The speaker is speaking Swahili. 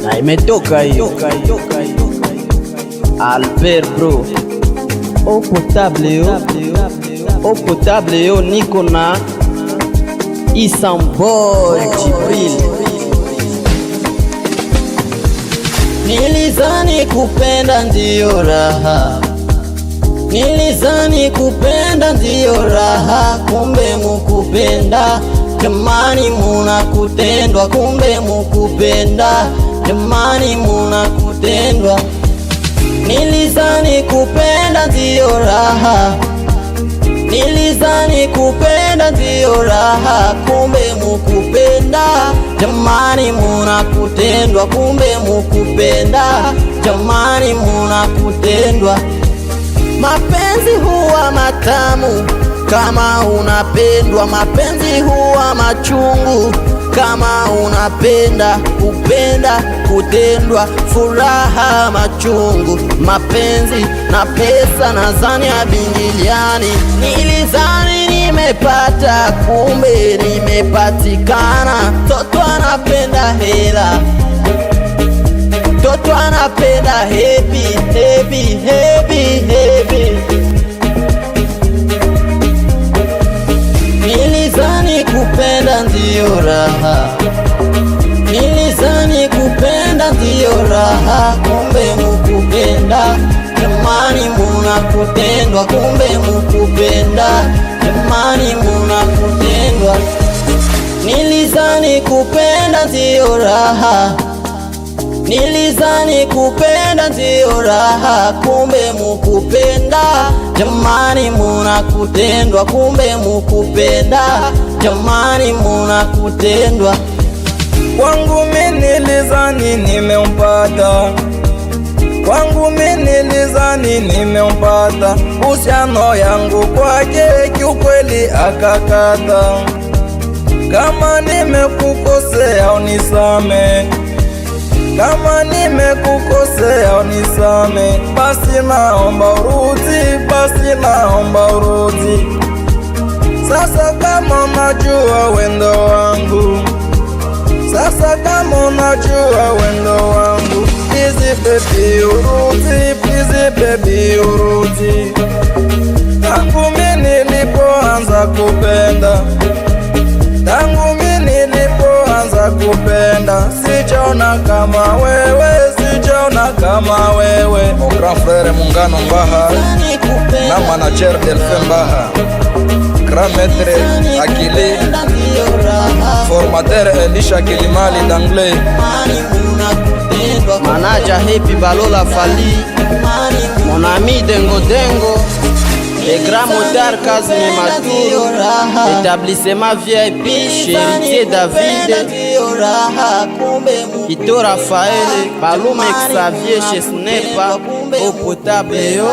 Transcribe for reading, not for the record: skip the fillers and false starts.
na imetoka hiyo Albert bro. Eau potable yo niko na Isamboy Jibril. Nilizani kupenda ndiyo raha, nilizani kupenda ndiyo raha, kumbe mukupenda jamani muna kutendwa, kumbe mukupenda jamani muna kutendwa. Nilizani kupenda ndiyo raha, nilizani kupenda ndiyo raha, kumbe mukupenda jamani muna kutendwa, kumbe mukupenda jamani muna kutendwa. Mapenzi huwa matamu kama unapendwa, mapenzi huwa machungu kama unapenda, kupenda kutendwa, furaha machungu, mapenzi na pesa nadhani ya bingiliani. Nilizani nimepata, kumbe nimepatikana. Toto anapenda hela, toto anapenda happy. Nilizani kupenda ndiyo raha, nilizani kupenda ndiyo raha, kumbe mukupenda jamani muna kutendwa, kumbe mukupenda jamani muna kutendwa. Nilizani kupenda ndiyo raha, nilizani kupenda ndiyo raha, kumbe mukupenda jamani muna kutendwa, kumbe mukupenda jamani muna kutendwa. Kwangu mimi nilizani nimempata, kwangu mimi nilizani nimempata, uhusiano yangu kwake kiukweli akakata. Kama nimekukosea unisame, kama nimekukosea unisame, basi naomba urudi, basi naomba urudi. Sasa kama unajua wendo wangu, sasa kama unajua wendo wangu, please baby urudi, please baby urudi. Tangu mimi nilipoanza kupenda, tangu mimi nilipoanza kupenda, sijaona kama wewe, sijaona kama wewe. Mon grand frère Mungano Mbaha na manager Delphin Mbaha, grand maître Akili, formateur Elisha Kilimali d'anglais, manager Happy Balola Fali, mon ami Dengo Dengo, le grand motard Kazmi Matour, établissement VIP chez Héritier David, Ito Raphaël, Balume Xavier chez Snepa, Eau potable yo.